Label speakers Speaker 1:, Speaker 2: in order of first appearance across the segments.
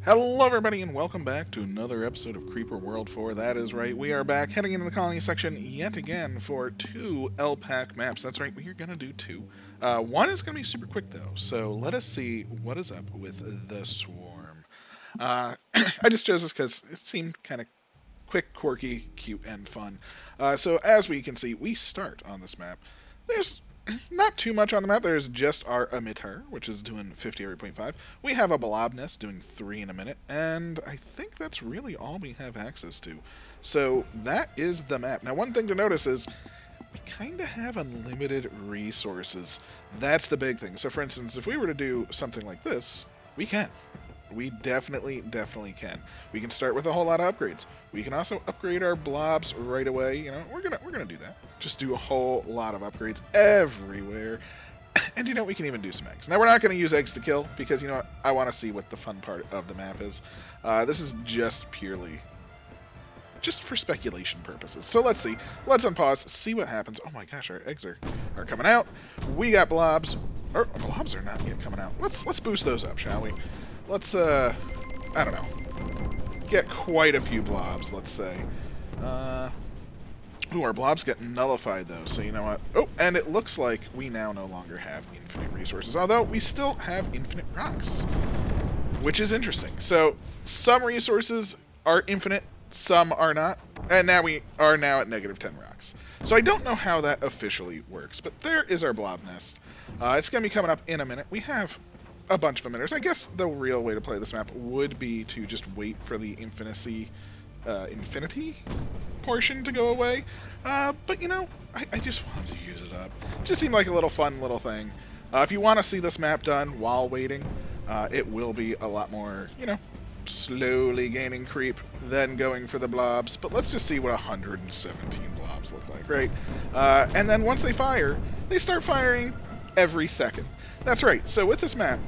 Speaker 1: Hello everybody and welcome back to another episode of Creeper World 4. That is right, we are back heading into the colony section yet again for two LPAC maps. That's right, we are going to do two. One is going to be super quick though, so let us see what is up with the Swarm. I just chose this because it seemed kind of quick, quirky, cute, and fun. So as we can see, we start on this map. There's not too much on the map. There's just our emitter, which is doing 58.5. We have a blob nest doing 3 in a minute, and I think that's really all we have access to. So that is the map. Now, one thing to notice is we kind of have unlimited resources. That's the big thing. So, for instance, if we were to do something like this, we can. We definitely can. We can start with a whole lot of upgrades. We can also upgrade our blobs right away. You know, we're gonna do that. Just do a whole lot of upgrades everywhere. And you know, we can even do some eggs. Now we're not gonna use eggs to kill because you know what? I want to see what the fun part of the map is. This is just purely just for speculation purposes. So let's see. Let's unpause, see what happens. Oh my gosh, our eggs are coming out. We got blobs. Or blobs are not yet coming out. Let's boost those up, shall we? Let's, I don't know, get quite a few blobs, let's say. Ooh, our blobs get nullified, though, so you know what? Oh, and it looks like we now no longer have infinite resources, although we still have infinite rocks, which is interesting. So, some resources are infinite, some are not, and now we are now at negative 10 rocks. So I don't know how that officially works, but there is our blob nest. It's going to be coming up in a minute. We have a bunch of emitters. I guess the real way to play this map would be to just wait for the infinity portion to go away. But you know, I just wanted to use it up. Just seemed like a little fun little thing. If you want to see this map done while waiting, it will be a lot more, you know, slowly gaining creep than going for the blobs. But let's just see what 117 blobs look like, right? And then once they fire, they start firing every second. That's right. So with this map,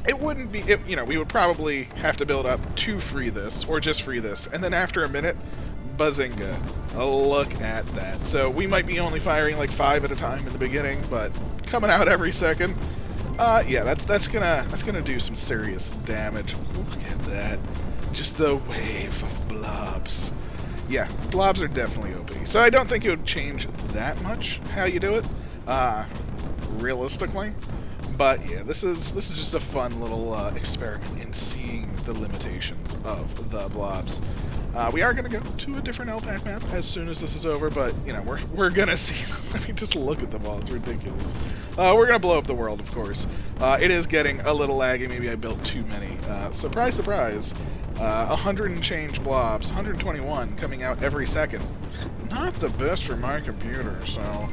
Speaker 1: it wouldn't be, you know, we would probably have to build up to free this, or just free this, and then after a minute, bazinga. Look at that. So we might be only firing like 5 at a time in the beginning, but coming out every second. Yeah, that's gonna do some serious damage. Look at that. Just the wave of blobs. Yeah, blobs are definitely OP. So I don't think it would change that much how you do it, realistically. But yeah, this is just a fun little experiment in seeing the limitations of the blobs. We are going to go to a different LPAC map as soon as this is over, but you know, we're going to see. I mean, just look at them all; it's ridiculous. We're going to blow up the world, of course. It is getting a little laggy. Maybe I built too many. Surprise, surprise! 100 and change blobs, 121 coming out every second. Not the best for my computer, so.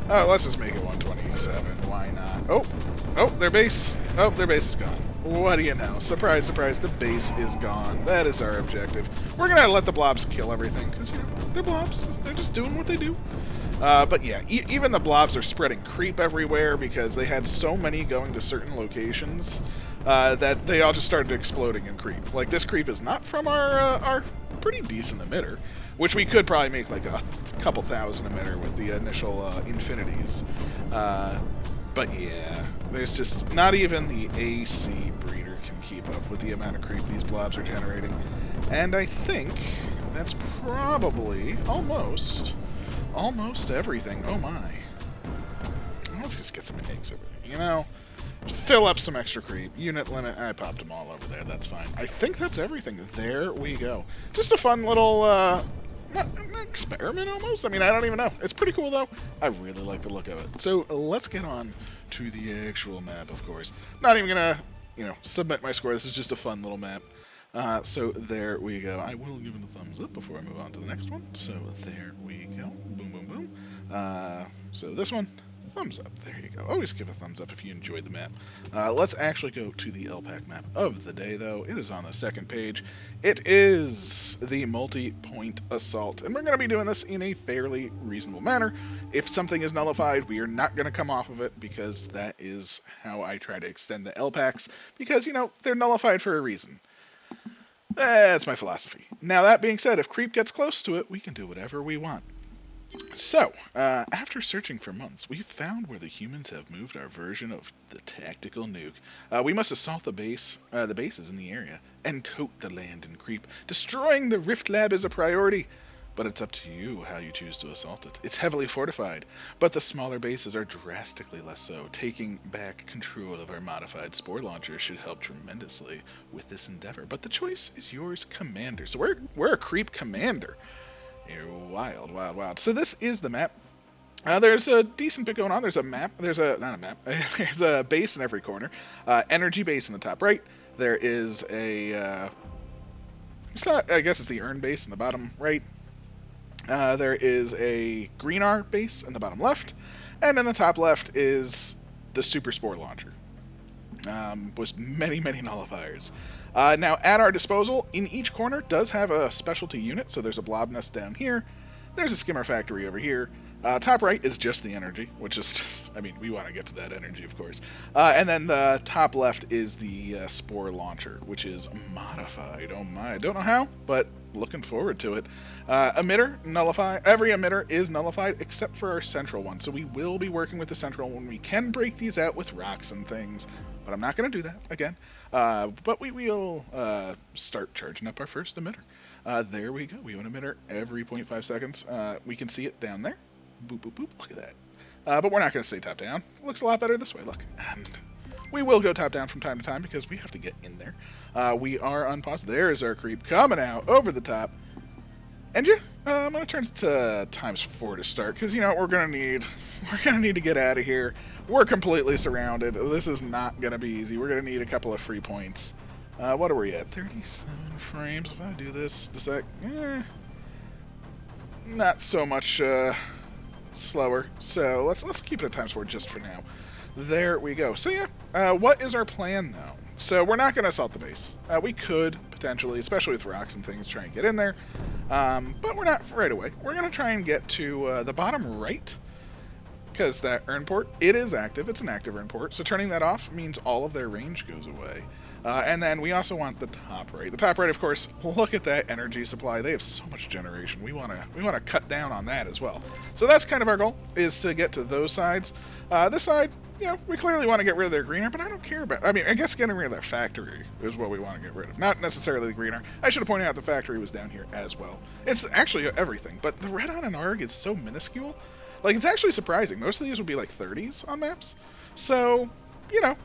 Speaker 1: Let's just make it 127. Why not? Oh, their base. Oh, their base is gone. What do you know? Surprise, surprise, the base is gone. That is our objective. We're going to let the blobs kill everything, because, you know, they're blobs. They're just doing what they do. But yeah, even the blobs are spreading creep everywhere, because they had so many going to certain locations, that they all just started exploding in creep. Like, this creep is not from our pretty decent emitter, which we could probably make like a couple thousand emitter with the initial infinities. But yeah, there's just not even the AC breeder can keep up with the amount of creep these blobs are generating. And I think that's probably almost everything. Oh my. Let's just get some eggs over there, you know? Fill up some extra creep. Unit limit. I popped them all over there. That's fine. I think that's everything. There we go. Just a fun little, an experiment almost? I mean, I don't even know. It's pretty cool, though. I really like the look of it. So let's get on to the actual map, of course. Not even going to, you know, submit my score. This is just a fun little map. So there we go. I will give it a thumbs up before I move on to the next one. So there we go. Boom, boom, boom. So this one. Thumbs up. There you go. Always give a thumbs up if you enjoyed the map. Let's actually go to the LPAC map of the day, though. It is on the second page. It is the multi-point assault, and we're going to be doing this in a fairly reasonable manner. If something is nullified, we are not going to come off of it, because that is how I try to extend the LPACs, because, you know, they're nullified for a reason. That's my philosophy. Now, that being said, if creep gets close to it, we can do whatever we want. So, after searching for months, we found where the humans have moved our version of the tactical nuke. We must assault the bases in the area, and coat the land in creep. Destroying the Rift Lab is a priority, but it's up to you how you choose to assault it. It's heavily fortified, but the smaller bases are drastically less so. Taking back control of our modified spore launcher should help tremendously with this endeavor. But the choice is yours, Commander. So we're a creep commander. You're wild, wild, wild. So this is the map. There's a decent bit going on. There's a map. Not a map. There's a base in every corner. Energy base in the top right. There is a. It's not. I guess it's the urn base in the bottom right. There is a green R base in the bottom left, and in the top left is the super spore launcher. With many, many nullifiers. Now, at our disposal, in each corner does have a specialty unit. So there's a blob nest down here. There's a skimmer factory over here. Top right is just the energy, which is just, I mean, we want to get to that energy, of course. And then the top left is the spore launcher, which is modified. Oh my, I don't know how, but looking forward to it. Emitter, nullify. Every emitter is nullified except for our central one. So we will be working with the central one. We can break these out with rocks and things, but I'm not going to do that again. But we will start charging up our first emitter. There we go. We have an emitter every 0.5 seconds. We can see it down there. Boop, boop, boop. Look at that. But we're not going to stay top down. It looks a lot better this way. Look. And we will go top down from time to time because we have to get in there. We are unpaused. There's our creep coming out over the top. And yeah, I'm going to turn it to ×4 to start because, you know, we're going to need to get out of here. We're completely surrounded. This is not going to be easy. We're going to need a couple of free points. What are we at? 37 frames. If I do this, not so much slower. So let's keep it at ×4 just for now. There we go. So yeah, what is our plan though? So we're not going to assault the base. We could potentially, especially with rocks and things, try and get in there. But we're not right away. We're going to try and get to the bottom right. Because that urn port, it is active. It's an active urn port. So turning that off means all of their range goes away. And then we also want the top right. The top right, of course, look at that energy supply. They have so much generation. We want to cut down on that as well. So that's kind of our goal, is to get to those sides. This side, you know, we clearly want to get rid of their greener, but I don't care about. I mean, I guess getting rid of their factory is what we want to get rid of. Not necessarily the greener. I should have pointed out the factory was down here as well. It's actually everything, but the red on an ARG is so minuscule. Like, it's actually surprising. Most of these would be like 30s on maps. So, you know,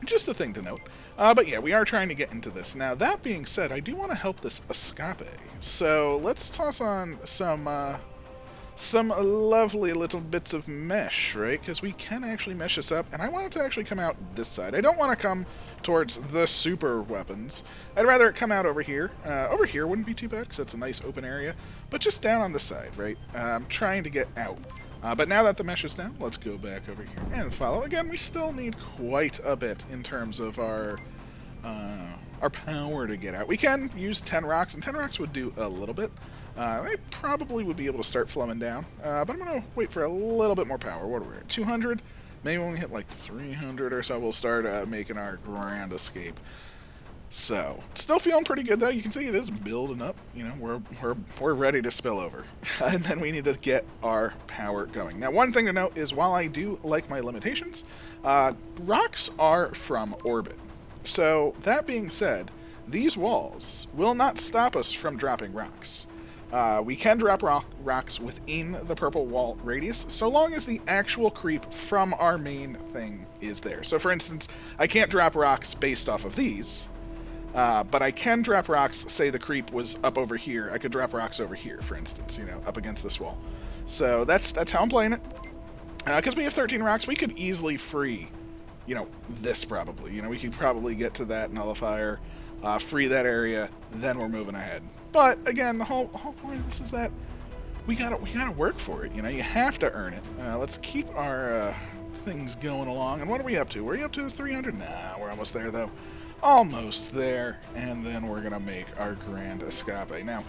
Speaker 1: just a thing to note. But yeah, we are trying to get into this. Now, that being said, I do want to help this escape. So let's toss on some lovely little bits of mesh, right? Because we can actually mesh this up. And I want it to actually come out this side. I don't want to come towards the super weapons. I'd rather it come out over here. Over here wouldn't be too bad because it's a nice open area. But just down on the side, right? I'm trying to get out. But now that the mesh is down, let's go back over here and follow. Again, we still need quite a bit in terms of our power to get out. We can use 10 rocks, and 10 rocks would do a little bit. I probably would be able to start flowing down, but I'm going to wait for a little bit more power. What are we at? 200? Maybe when we hit like 300 or so, we'll start making our grand escape. So, still feeling pretty good though. You can see it is building up. You know, we're ready to spill over. And then we need to get our power going. Now, one thing to note is while I do like my limitations, rocks are from orbit. So, that being said, these walls will not stop us from dropping rocks. We can drop rocks within the purple wall radius, so long as the actual creep from our main thing is there. So, for instance, I can't drop rocks based off of these. But I can drop rocks, say the creep was up over here. I could drop rocks over here, for instance, you know, up against this wall. So that's how I'm playing it. Because we have 13 rocks, we could easily free, you know, this probably. You know, we could probably get to that nullifier, free that area, then we're moving ahead. But, again, the whole point of this is that we gotta work for it, you know, you have to earn it. Let's keep our things going along. And what are we up to? Are we up to 300? Nah, we're almost there, though. Almost there, and then we're gonna make our grand escape. Now,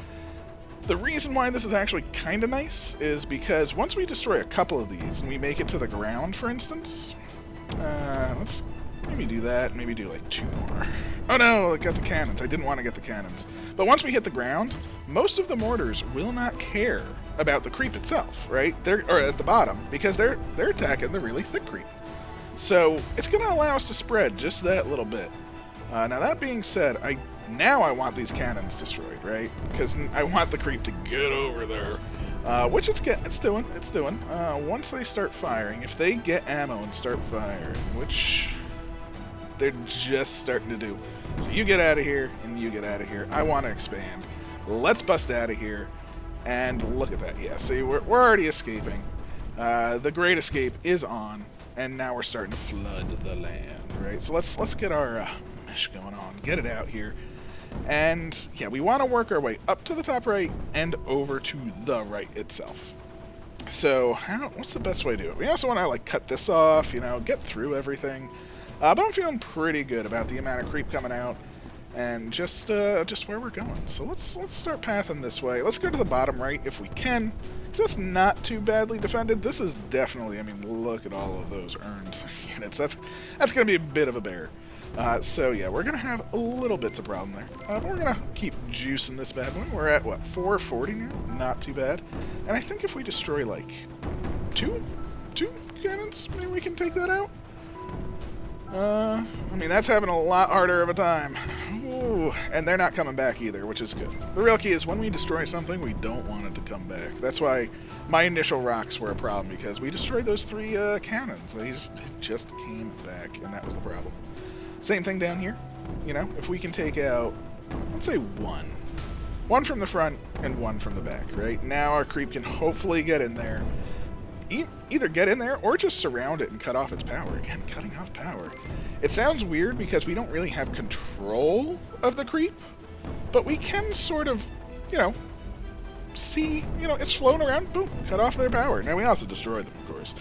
Speaker 1: the reason why this is actually kind of nice is because once we destroy a couple of these and we make it to the ground, for instance, let's maybe do that. Maybe do like 2 more. Oh no, I got the cannons. I didn't want to get the cannons. But once we hit the ground, most of the mortars will not care about the creep itself, right? Or at the bottom, because they're attacking the really thick creep. So it's going to allow us to spread just that little bit. Now that being said, I want these cannons destroyed, right? Because I want the creep to get over there. Which it's doing. Once they start firing, if they get ammo and start firing, which they're just starting to do. So you get out of here, and you get out of here. I want to expand. Let's bust out of here. And look at that. Yeah, see, we're already escaping. The Great Escape is on, and now we're starting to flood the land, right? So let's get our mesh going on. Get it out here. And yeah, we want to work our way up to the top right and over to the right itself. So what's the best way to do it? We also want to like cut this off, get through everything. But I'm feeling pretty good about the amount of creep coming out and just where we're going. So let's start pathing this way. Let's go to the bottom right if we can, because that's not too badly defended. This is definitely, I mean, look at all of those earned units. That's going to be a bit of a bear. So yeah, we're going to have a little bits of problem there. But we're going to keep juicing this bad boy. We're at, what, 440 now? Not too bad. And I think if we destroy, like, two cannons, maybe we can take that out? I mean, that's having a lot harder of a time. Ooh, and they're not coming back either, which is good. The real key is when we destroy something, we don't want it to come back. That's why my initial rocks were a problem, because we destroyed those 3 cannons. They just came back, and that was the problem. Same thing down here. If we can take out, let's say 1. 1 from the front and 1 from the back, right? Now our creep can hopefully get in there. Either get in there or just surround it and cut off its power. Again, cutting off power. It sounds weird because we don't really have control of the creep, but we can sort of, see, it's floating around, boom, cut off their power. Now we also destroy them, of course.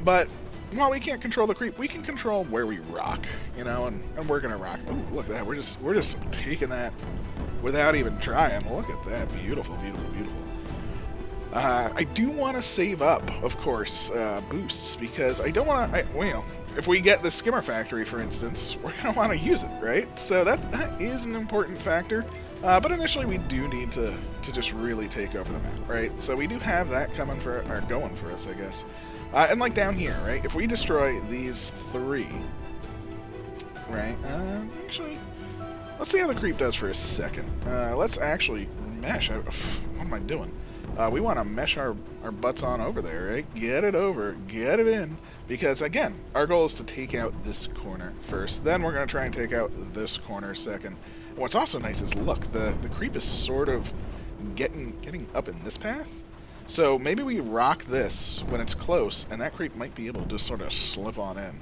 Speaker 1: But while we can't control the creep, we can control where we rock, and we're gonna rock. Ooh, look at that. We're just taking that without even trying. Look at that. Beautiful, beautiful, beautiful. I do want to save up, of course, boosts, because I don't want to, if we get the skimmer factory, for instance, we're going to want to use it, right? So that is an important factor, but initially we do need to just really take over the map, right? So we do have that going for us, I guess. And like down here, right, if we destroy these 3, right, actually, let's see how the creep does for a second. Let's actually mesh. What am I doing? We want to mesh our butts on over there, right? Get it over, get it in, because again, our goal is to take out this corner first, then we're going to try and take out this corner second. And what's also nice is, look, the creep is sort of getting up in this path, so maybe we rock this when it's close, and that creep might be able to just sort of slip on in.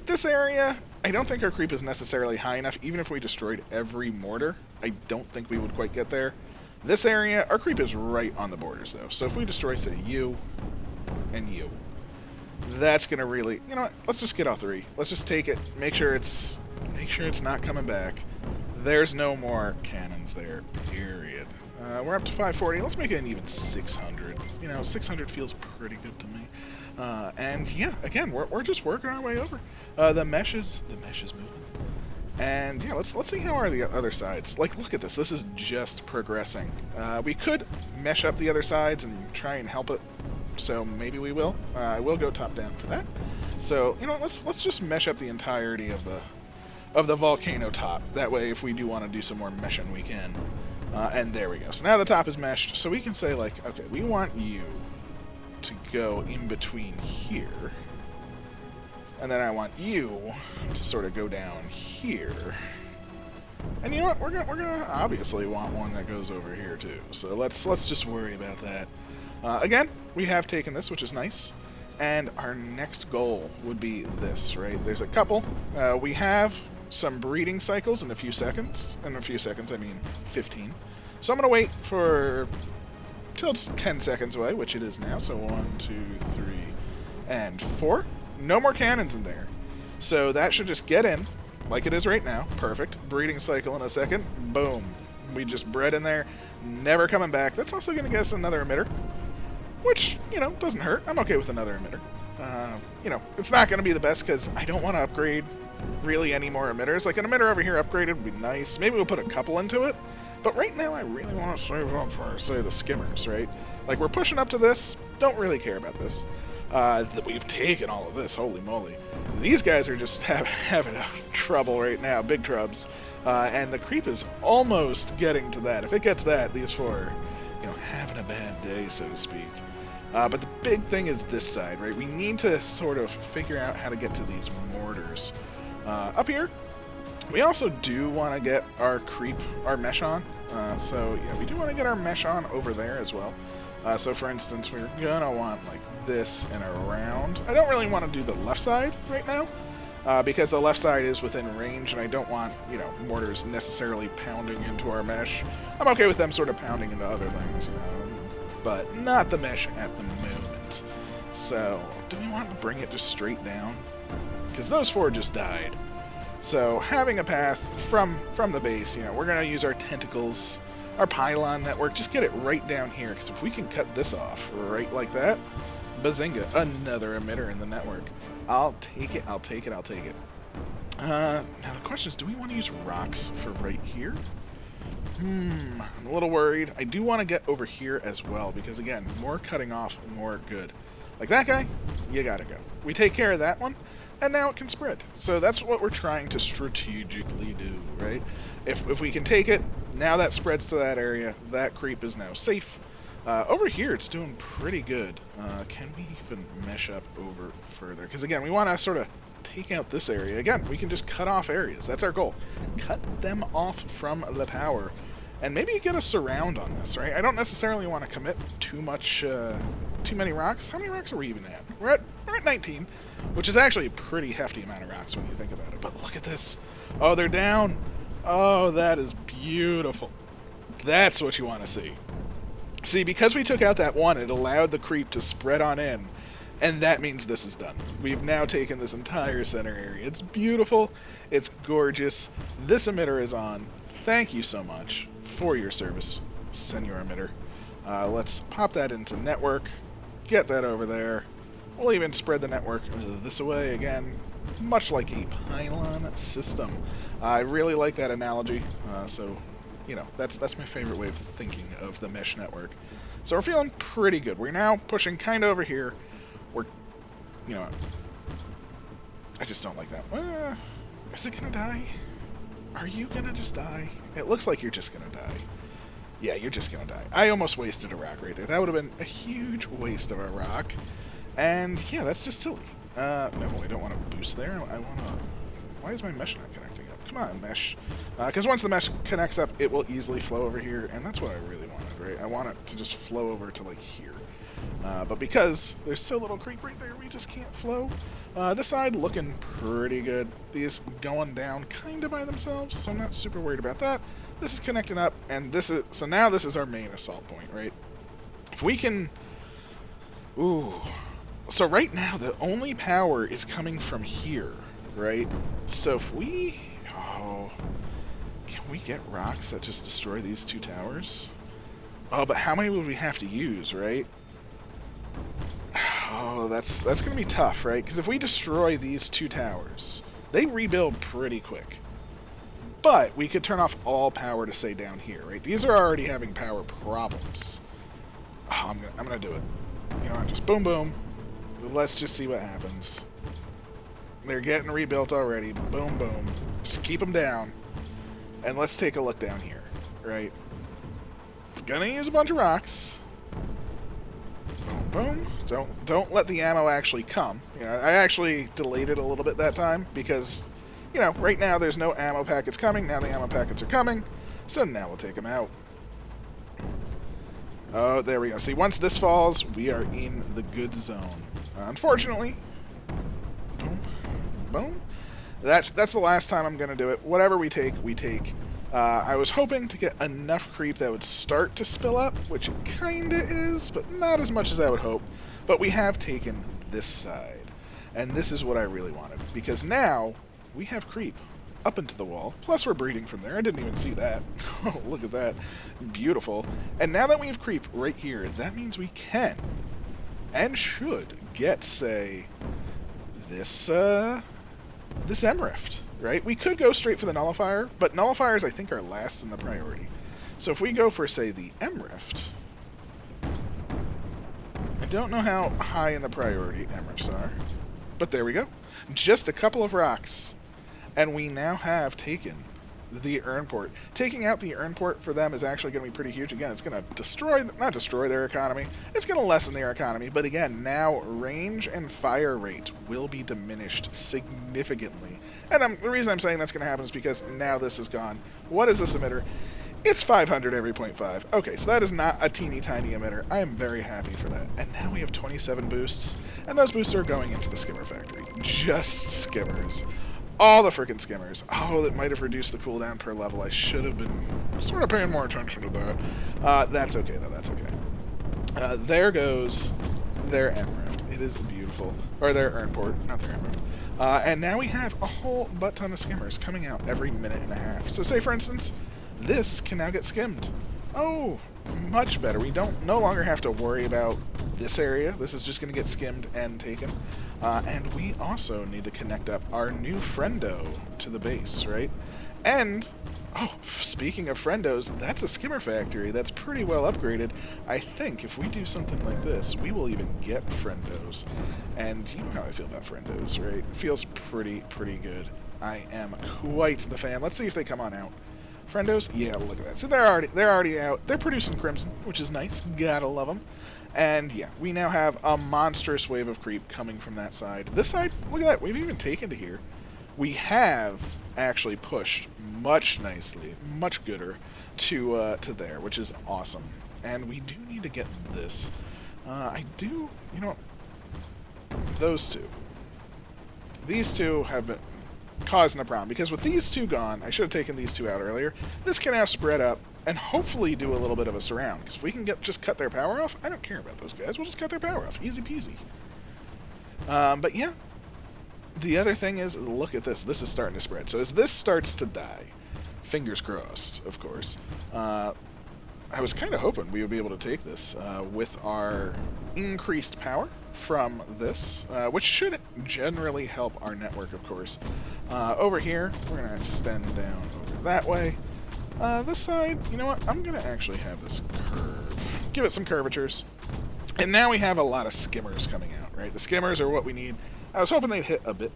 Speaker 1: This area, I don't think our creep is necessarily high enough. Even if we destroyed every mortar, I don't think we would quite get there. This area, our creep is right on the borders, though. So if we destroy, say, you and you, that's gonna really, let's just get all 3. Let's just take it. Make sure it's not coming back. There's no more cannons there. Period. We're up to 540. Let's make it an even 600. 600 feels pretty good to me. And yeah, again, we're just working our way over. The mesh is moving. And yeah, let's see how are the other sides. Like, look at this. This is just progressing. We could mesh up the other sides and try and help it. So maybe we will. I will go top down for that. So let's just mesh up the entirety of the volcano top. That way, if we do want to do some more meshing, we can. And there we go. So now the top is meshed. So we can say, like, okay, we want you to go in between here. And then I want you to sort of go down here. And you know what? We're gonna obviously want one that goes over here too. So let's just worry about that. Again, we have taken this, which is nice. And our next goal would be this, right? There's a couple. We have some breeding cycles in a few seconds. In a few seconds, I mean 15. So I'm gonna wait for till it's 10 seconds away, which it is now. So 1, 2, 3, and 4. No more cannons in there. So that should just get in, like it is right now. Perfect. Breeding cycle in a second. Boom. We just bred in there. Never coming back. That's also going to get us another emitter, which, doesn't hurt. I'm okay with another emitter. It's not going to be the best because I don't want to upgrade really any more emitters. Like an emitter over here upgraded would be nice. Maybe we'll put a couple into it. But right now, I really want to save up for, say, the skimmers, right? Like, we're pushing up to this. Don't really care about this. We've taken all of this. Holy moly. These guys are just having trouble right now. Big trubs. And the creep is almost getting to that. If it gets that, these four are, having a bad day, so to speak. But the big thing is this side, right? We need to sort of figure out how to get to these mortars. Up here, we also do want to get our mesh on. So yeah, we do want to get our mesh on over there as well. So for instance, we're gonna want like this and around. I don't really want to do the left side right now, because the left side is within range, and I don't want, mortars necessarily pounding into our mesh. I'm okay with them sort of pounding into other things, but not the mesh at the moment. So do we want to bring it just straight down? Because those four just died. So having a path from the base, we're going to use our tentacles, our pylon network, just get it right down here. Because if we can cut this off right like that, bazinga, another emitter in the network. I'll take it, I'll take it, I'll take it. Now the question is, do we want to use rocks for right here? I'm a little worried. I do want to get over here as well, because again, more cutting off, more good. Like that guy, you gotta go. We take care of that one, and now it can spread. So that's what we're trying to strategically do, right? If we can take it, now that spreads to that area, that creep is now safe. Over here, it's doing pretty good. Can we even mesh up over further? Because again, we want to sort of take out this area. Again, we can just cut off areas. That's our goal. Cut them off from the power. And maybe get a surround on this, right? I don't necessarily want to commit too many rocks. How many rocks are we even at? We're at 19, which is actually a pretty hefty amount of rocks when you think about it. But look at this. Oh, they're down. Oh, that is beautiful. That's what you want to see. See, because we took out that one, it allowed the creep to spread on in, and that means this is done. We've now taken this entire center area. It's beautiful. It's gorgeous. This emitter is on. Thank you so much for your service, Senor Emitter. Let's pop that into network, get that over there. We'll even spread the network this way again, much like a pylon system. I really like that analogy, so that's my favorite way of thinking of the mesh network. So we're feeling pretty good. We're now pushing kind of over here. We're, I just don't like that. Is it gonna die? Are you gonna just die? It looks like you're just gonna die. Yeah, you're just gonna die. I almost wasted a rock right there. That would have been a huge waste of a rock. And yeah, that's just silly. No, I don't want to boost there. I want to... Why is my mesh not connecting up? Come on, mesh. Because once the mesh connects up, it will easily flow over here, and that's what I really wanted, right? I want it to just flow over to like here. But because there's so little creep right there, we just can't flow. This side looking pretty good. These going down kind of by themselves, so I'm not super worried about that. This is connecting up, and so now this is our main assault point, right? If we can... Ooh. So right now, the only power is coming from here, right? So if we... Oh... Can we get rocks that just destroy these two towers? Oh, but how many would we have to use, right? Oh, that's going to be tough, right? Because if we destroy these two towers, they rebuild pretty quick. But we could turn off all power to say down here, right? These are already having power problems. Oh, I'm gonna do it. You know what? Just boom, boom. Let's just see what happens. They're getting rebuilt already. Boom, boom. Just keep them down. And let's take a look down here, right? It's gonna use a bunch of rocks. Boom, boom. Don't let the ammo actually come. I actually delayed it a little bit that time because, right now there's no ammo packets coming. Now the ammo packets are coming. So now we'll take them out. Oh, there we go. See, once this falls, we are in the good zone. Unfortunately, boom, boom. That's the last time I'm going to do it. Whatever we take, we take. I was hoping to get enough creep that would start to spill up, which it kind of is, but not as much as I would hope. But we have taken this side. And this is what I really wanted, because now we have creep up into the wall. Plus we're breeding from there. I didn't even see that. Oh, look at that. Beautiful. And now that we have creep right here, that means we can and should get, say, this this M Rift, right? We could go straight for the Nullifier, but Nullifiers I think are last in the priority. So if we go for, say, the M Rift, I don't know how high in the priority M Rifts are, but there we go. Just a couple of rocks, and we now have taken the urn port. Taking out the urn port for them is actually going to be pretty huge. Again, it's going to destroy, not destroy their economy, it's going to lessen their economy, but again, now range and fire rate will be diminished significantly. And the reason I'm saying that's going to happen is because now this is gone. What is this emitter? It's 500 every 0.5. Okay, so that is not a teeny tiny emitter. I am very happy for that. And now we have 27 boosts, and those boosts are going into the skimmer factory. Just skimmers. All the frickin' skimmers. Oh, that might have reduced the cooldown per level. I should have been sort of paying more attention to that. That's okay, though. That's okay. There goes their M Rift. It is beautiful. Or their urn port, not their M Rift. And now we have a whole butt ton of skimmers coming out every minute and a half. So say, for instance, this can now get skimmed. Oh, much better. We no longer have to worry about this area. This is just going to get skimmed and taken. And we also need to connect up our new friendo to the base, right? And, oh, speaking of friendos, that's a skimmer factory that's pretty well upgraded. I think if we do something like this, we will even get friendos. And you know how I feel about friendos, right? It feels pretty good. I am quite the fan. Let's see if they come on out. Friendos? Yeah, look at that. So they're already out. They're producing Crimson, which is nice. Gotta love them. And yeah, we now have a monstrous wave of creep coming from that side. This side, look at that. We've even taken to here. We have actually pushed much nicely, much gooder to there, which is awesome. And we do need to get this. You know, those two. These two have been causing a problem, because with these two gone, I should have taken these two out earlier. This can now spread up and hopefully do a little bit of a surround, because if we can just cut their power off, I don't care about those guys. We'll just cut their power off. Easy peasy. But yeah, the other thing is, look at this. This is starting to spread. So as this starts to die, fingers crossed, of course, I was kind of hoping we would be able to take this with our increased power from this, which should generally help our network, of course. Over here, we're going to extend down over that way. This side, you know what? I'm going to actually have this curve. Give it some curvatures. And now we have a lot of skimmers coming out, right? The skimmers are what we need. I was hoping they'd hit a bit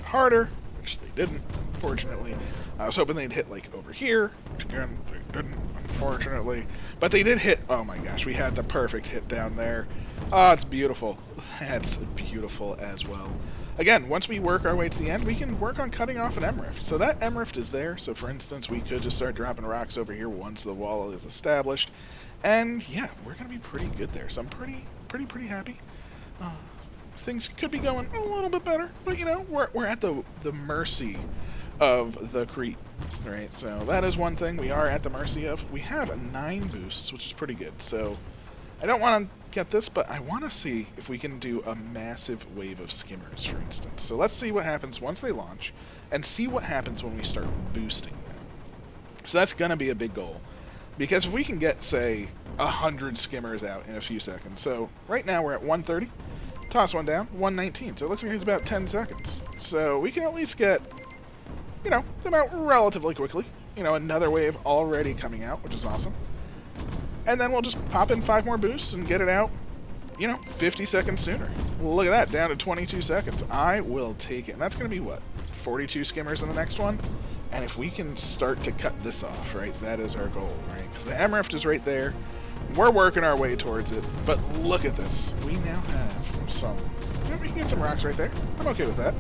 Speaker 1: harder, which they didn't, unfortunately. I was hoping they'd hit, like, over here, which, again, they didn't, unfortunately. But they did hit. Oh, my gosh. We had the perfect hit down there. Oh, it's beautiful. That's beautiful as well. Again, once we work our way to the end, we can work on cutting off an M Rift. So that M Rift is there. So, for instance, we could just start dropping rocks over here once the wall is established. And, yeah, we're going to be pretty good there. So I'm pretty happy. Things could be going a little bit better. But, you know, we're at the mercy of the creep, right? So that is one thing we are at the mercy of. We have 9 boosts, which is pretty good. So I don't want to get this, but I want to see if we can do a massive wave of skimmers, for instance. So let's see what happens once they launch, and see what happens when we start boosting them. So that's going to be a big goal, because if we can get, say, 100 skimmers out in a few seconds. So right now we're at 130. Toss one down, 119. So it looks like it's about 10 seconds. So we can at least get, you know, them out relatively quickly. You know, another wave already coming out, which is awesome. And then we'll just pop in 5 more boosts and get it out, you know, 50 seconds sooner. Look at that, down to 22 seconds. I will take it. And that's going to be, what, 42 skimmers in the next one? And if we can start to cut this off, right, that is our goal, right? Because the M Rift is right there. We're working our way towards it. But look at this. We now have some, you know, we can get some rocks right there. I'm okay with that.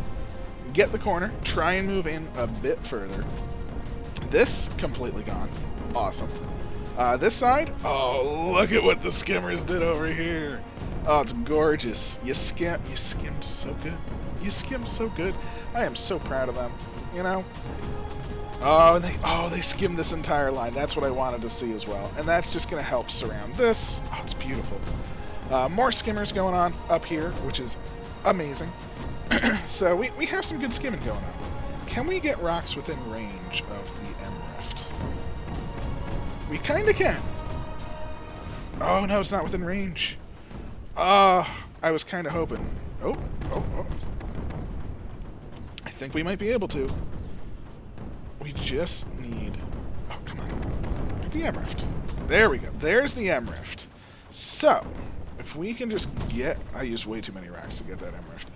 Speaker 1: Get the corner, try and move in a bit further. This, completely gone. Awesome. This side, oh, look at what the skimmers did over here. Oh, it's gorgeous. You skimmed so good. You skimmed so good. I am so proud of them, you know. Oh, they skimmed this entire line. That's what I wanted to see as well. And that's just going to help surround this. Oh, it's beautiful. More skimmers going on up here, which is amazing. So we have some good skimming going on. Can we get rocks within range of the M Rift? We kind of can. Oh, no, it's not within range. I was kind of hoping. Oh. I think we might be able to. We just need... Oh, come on. Get the M Rift. There we go. There's the M Rift. So, if we can just get... I used way too many racks to get that M Rift.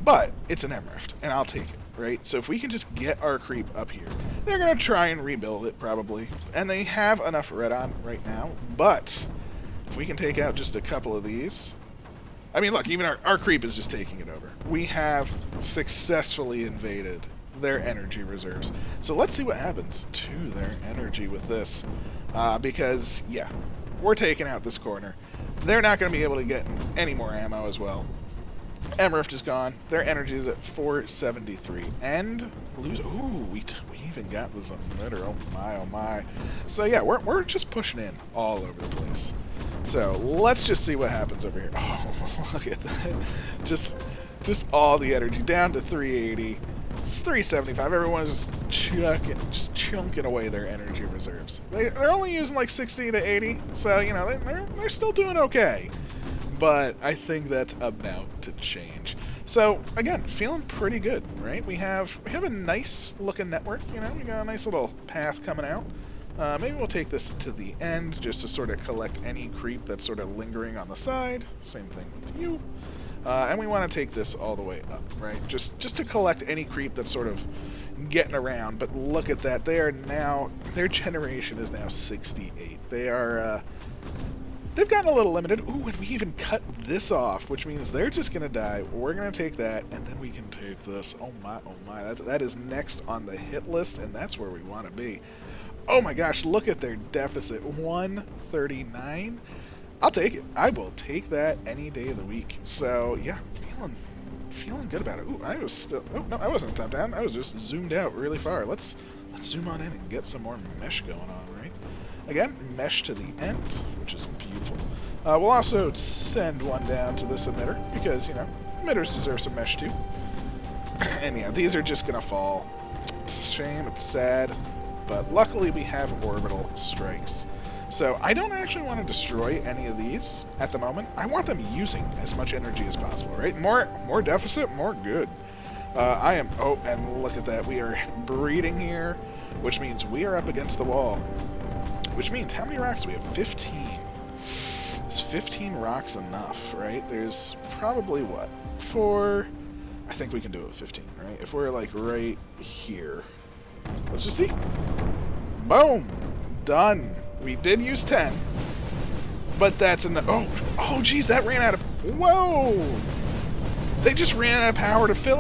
Speaker 1: But, it's an M Rift, and I'll take it, right? So if we can just get our creep up here, they're going to try and rebuild it, probably. And they have enough red on right now, but if we can take out just a couple of these... I mean, look, even our creep is just taking it over. We have successfully invaded their energy reserves. So let's see what happens to their energy with this. Because, yeah, we're taking out this corner. They're not going to be able to get any more ammo as well. M Rift is gone. Their energy is at 473. And lose. Ooh, we even got this emitter. Oh my, oh my. So yeah, we're just pushing in all over the place. So let's just see what happens over here. Oh, look at that. Just all the energy down to 380. It's 375. Everyone's just chunking away their energy reserves. They're only using like 60 to 80. So you know they're still doing okay. But I think that's about to change. So again, feeling pretty good, right? We have a nice looking network. You know, we got a nice little path coming out. Maybe we'll take this to the end just to sort of collect any creep that's sort of lingering on the side. Same thing with you. And we want to take this all the way up, right? Just to collect any creep that's sort of getting around. But look at that. They are now, their generation is now 68. They are, they've gotten a little limited. Ooh, and we even cut this off, which means they're just going to die. We're going to take that, and then we can take this. Oh my, oh my. That is next on the hit list, and that's where we want to be. Oh my gosh, look at their deficit. 139. I'll take it. I will take that any day of the week. So, yeah, feeling good about it. Ooh, I was still... Oh, no, I wasn't top down. I was just zoomed out really far. Let's zoom on in and get some more mesh going on, right? Again, mesh to the end, which is beautiful. We'll also send one down to this emitter, because, you know, emitters deserve some mesh too. And yeah, these are just going to fall. It's a shame, it's sad, but luckily we have orbital strikes. So I don't actually want to destroy any of these at the moment. I want them using as much energy as possible, right? More deficit, more good. Oh, and look at that. We are breeding here, which means we are up against the wall. Which means, how many rocks do we have? 15. Is 15 rocks enough, right? There's probably, what? 4... I think we can do it with 15, right? If we're, like, right here. Let's just see. Boom! Done. We did use 10. But that's in the... Oh, geez, that ran out of... Whoa! They just ran out of power to fill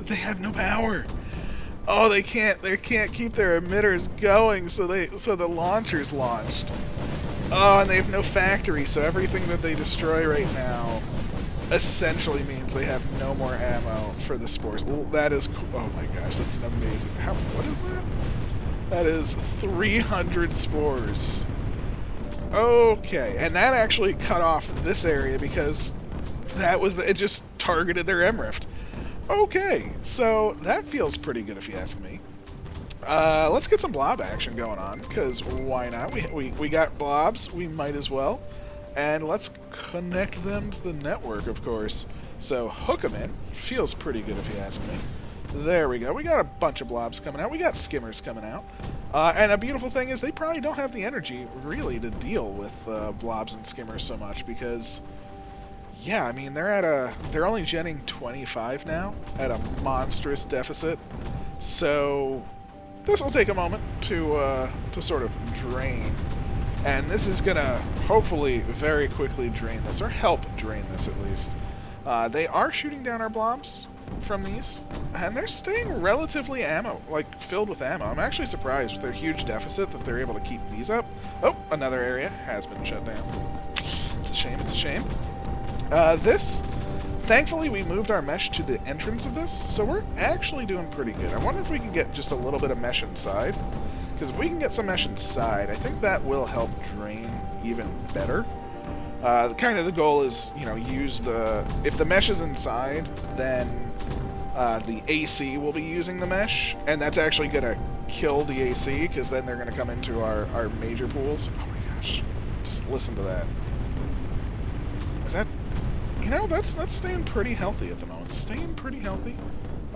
Speaker 1: they have no power. Oh, they can't keep their emitters going, so the launcher's launched. Oh, and they have no factory, so everything that they destroy right now essentially means they have no more ammo for the spores. That is cool. Oh my gosh, that's amazing. What is that? That is 300 spores. Okay, and that actually cut off this area because it just targeted their M Rift. Okay, so that feels pretty good if you ask me. Let's get some blob action going on, because why not? We got blobs, we might as well. And let's connect them to the network, of course. So hook them in. Feels pretty good if you ask me. There we go. We got a bunch of blobs coming out. We got skimmers coming out. And a beautiful thing is they probably don't have the energy, really, to deal with blobs and skimmers so much, because... Yeah, I mean, they're only genning 25 now, at a monstrous deficit. So this will take a moment to sort of drain. And this is gonna hopefully very quickly drain this, or help drain this at least. They are shooting down our blobs from these, and they're staying relatively filled with ammo. I'm actually surprised with their huge deficit that they're able to keep these up. Oh, another area has been shut down. It's a shame, it's a shame. Thankfully we moved our mesh to the entrance of this, so we're actually doing pretty good. I wonder if we can get just a little bit of mesh inside. Because if we can get some mesh inside, I think that will help drain even better. Kind of the goal is, you know, if the mesh is inside, then the AC will be using the mesh, and that's actually going to kill the AC, because then they're going to come into our major pools. Oh my gosh, just listen to that. Is that... You know, that's staying pretty healthy at the moment. Staying pretty healthy.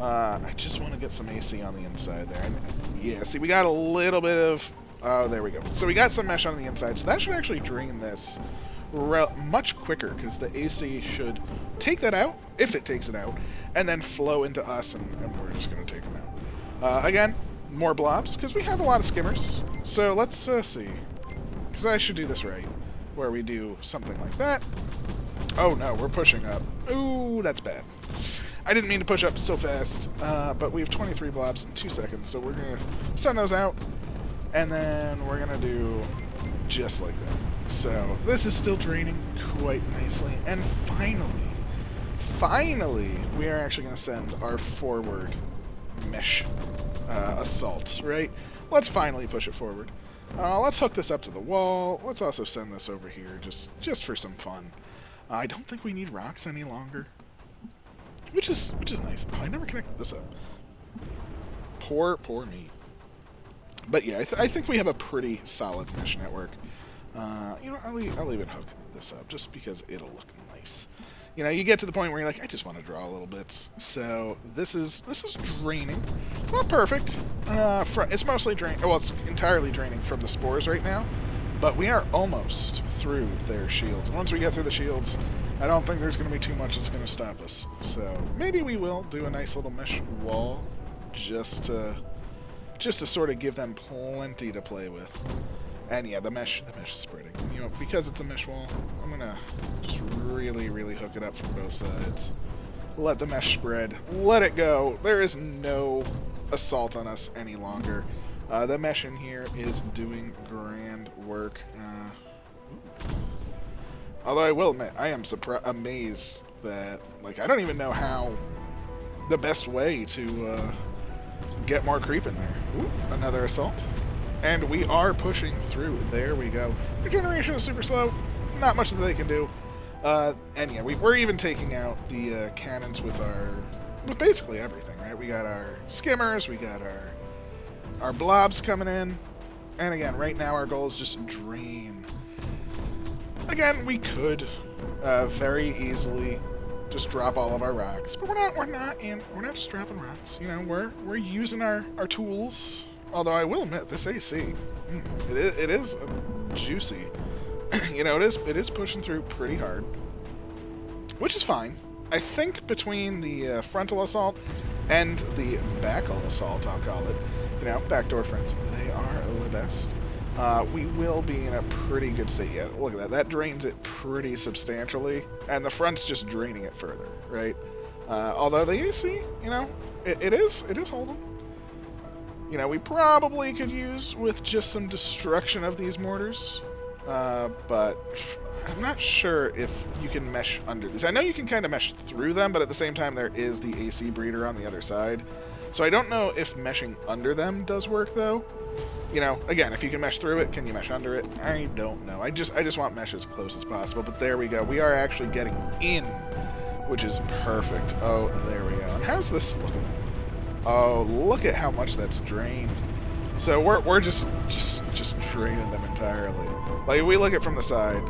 Speaker 1: I just want to get some AC on the inside there. And, yeah, see, we got a little bit of... Oh, there we go. So we got some mesh on the inside, so that should actually drain this much quicker, because the AC should take that out, if it takes it out, and then flow into us, and we're just going to take them out. Again, more blobs, because we have a lot of skimmers. So let's see. Because I should do this right, where we do something like that. Oh no, we're pushing up. Ooh, that's bad. I didn't mean to push up so fast, but we have 23 blobs in 2 seconds, so we're going to send those out, and then we're going to do just like that. So this is still draining quite nicely, and finally, we are actually going to send our forward mesh assault, right? Let's finally push it forward. Let's hook this up to the wall. Let's also send this over here, just for some fun. I don't think we need rocks any longer. Which is nice. Oh, I never connected this up. Poor me. But yeah, I think we have a pretty solid mesh network. You know, I'll even hook this up just because it'll look nice. You know, you get to the point where you're like, I just want to draw little bits. So this is draining. It's not perfect. It's mostly draining. Well, it's entirely draining from the spores right now. But we are almost through their shields. Once we get through the shields, I don't think there's going to be too much that's going to stop us. So maybe we will do a nice little mesh wall just to sort of give them plenty to play with. And yeah, the mesh is spreading. You know, because it's a mesh wall, I'm going to just really hook it up from both sides. Let the mesh spread. Let it go. There is no assault on us any longer. The mesh in here is doing grand work. Although I will admit, I am amazed that, like, I don't even know how the best way to get more creep in there. Ooh, another assault. And we are pushing through. There we go. Regeneration is super slow. Not much that they can do. And yeah, we're even taking out the cannons with basically everything, right? We got our skimmers, we got our blobs coming in. And again, right now our goal is just drain. Again, we could very easily just drop all of our rocks, but we're not just dropping rocks. You know, we're using our tools. Although I will admit, this AC, it is juicy. You know, it is pushing through pretty hard, which is fine. I think between the frontal assault and the backal assault, I'll call it, you know, backdoor friends, they are the best. We will be in a pretty good state. Yeah, look at that. That drains it pretty substantially, and the front's just draining it further, right? Although the AC, you know, it is holding. You know, we probably could use with just some destruction of these mortars, but I'm not sure if you can mesh under these. I know you can kind of mesh through them, but at the same time there is the AC breeder on the other side. So I don't know if meshing under them does work, though. You know, again, if you can mesh through it, can you mesh under it? I don't know. I just want mesh as close as possible, but there we go. We are actually getting in, which is perfect. Oh, there we go. And how's this looking? Oh, look at how much that's drained. So we're just draining them entirely. Like, if we look at it from the side,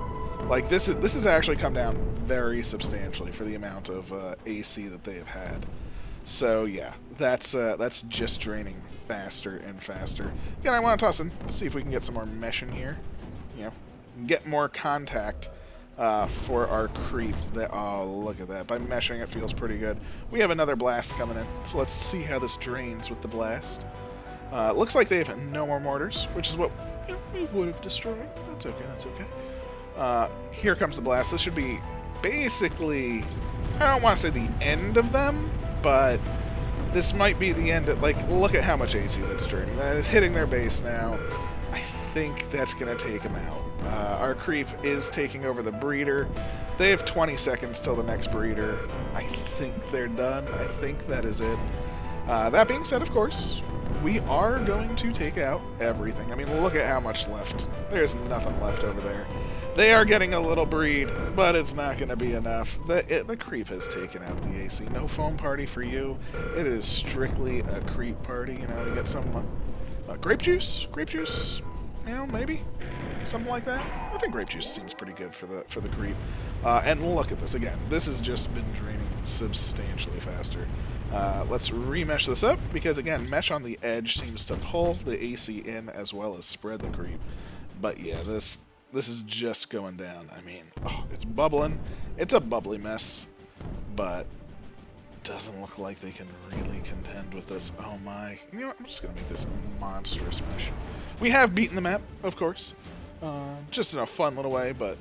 Speaker 1: like this has actually come down very substantially for the amount of AC that they have had. So yeah, that's just draining faster and faster. Again, I want to toss in, see if we can get some more mesh in here. You know, get more contact for our creep. Oh, look at that. By meshing, it feels pretty good. We have another blast coming in, so let's see how this drains with the blast. Looks like they have no more mortars, which is what we would have destroyed. That's okay, that's okay. Here comes the blast. This should be basically, I don't want to say the end of them, but this might be the end of, like, look at how much AC that's draining. That is hitting their base now. I think that's going to take them out. Our creep is taking over the breeder. They have 20 seconds till the next breeder. I think they're done. I think that is it. That being said, of course, we are going to take out everything. I mean, look at how much left. There's nothing left over there. They are getting a little breed, but it's not going to be enough. The creep has taken out the AC. No foam party for you. It is strictly a creep party. You know, you get some grape juice. Grape juice. You know, maybe something like that. I think grape juice seems pretty good for the creep. And look at this again. This has just been draining substantially faster. Let's remesh this up, because again, mesh on the edge seems to pull the AC in as well as spread the creep. But yeah, this is just going down. I mean, oh, it's bubbling. It's a bubbly mess, but doesn't look like they can really contend with this. Oh my. You know what? I'm just going to make this a monstrous mesh. We have beaten the map, of course. Just in a fun little way, but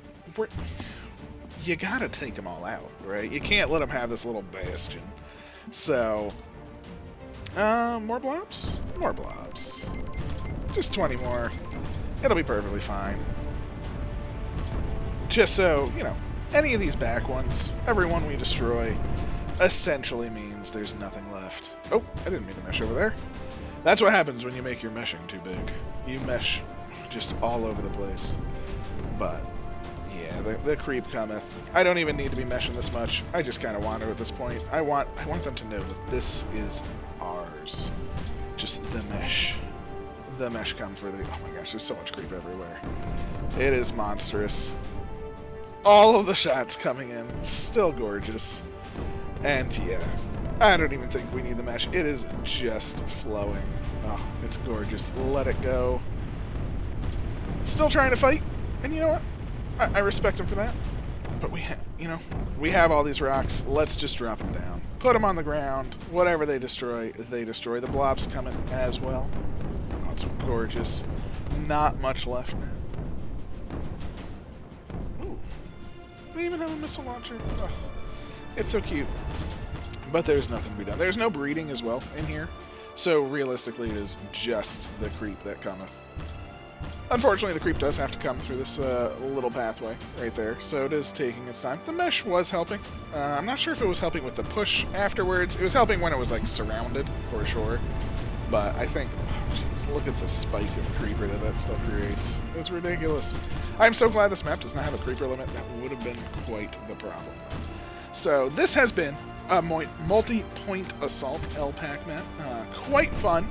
Speaker 1: you gotta take them all out, right? You can't let them have this little bastion. So, more blobs? More blobs. Just 20 more. It'll be perfectly fine. Just so, you know, any of these back ones, every one we destroy, essentially means there's nothing left. Oh, I didn't mean to mesh over there. That's what happens when you make your meshing too big. You mesh just all over the place. But, yeah, the creep cometh. I don't even need to be meshing this much. I just kind of want to at this point. I want them to know that this is ours. Just the mesh. The mesh comes for the... Oh my gosh, there's so much creep everywhere. It is monstrous. All of the shots coming in. Still gorgeous. And yeah, I don't even think we need the mesh. It is just flowing. Oh, it's gorgeous. Let it go. Still trying to fight. And you know what? I respect him for that. But we have all these rocks. Let's just drop them down. Put them on the ground. Whatever they destroy, they destroy. The blobs coming as well. Oh, it's gorgeous. Not much left now. Ooh. They even have a missile launcher. Oh, it's so cute. But there's nothing to be done. There's no breeding as well in here. So realistically, it is just the creep that cometh. Unfortunately, the creep does have to come through this little pathway right there, so it is taking its time. The mesh was helping. I'm not sure if it was helping with the push afterwards. It was helping when it was like surrounded, for sure. But I think, oh, jeez, look at the spike of creeper that stuff creates. It's ridiculous. I'm so glad this map does not have a creeper limit. That would have been quite the problem. So this has been a multi-point assault LPAC map. Quite fun.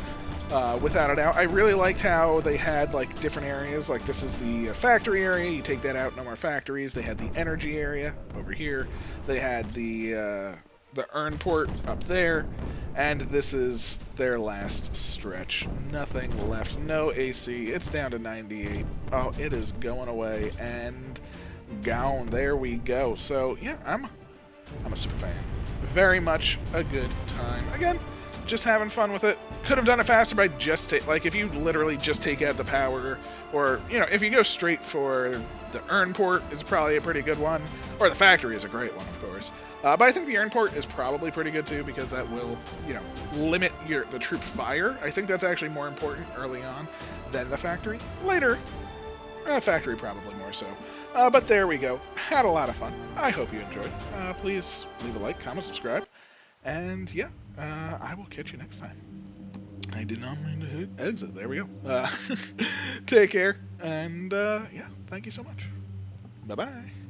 Speaker 1: Without a doubt. I really liked how they had like different areas. Like this is the factory area. You take that out, no more factories. They had the energy area over here. They had the urn port up there, and this is their last stretch. Nothing left. No AC. It's down to 98. Oh, it is going away and gone. There we go. So yeah, I'm a super fan. Very much a good time. Again, just having fun with it. Could have done it faster by just if you literally just take out the power, or you know, if you go straight for the urn port is probably a pretty good one, or the factory is a great one, of course. But I think the urn port is probably pretty good too, because that will, you know, limit the troop fire. I think that's actually more important early on than the factory. Later, factory probably more so. But there we go. Had a lot of fun. I hope you enjoyed. Please leave a like, comment, subscribe, and yeah, I will catch you next time. I did not mean to hit exit. There we go. Take care, and yeah, thank you so much. Bye-bye.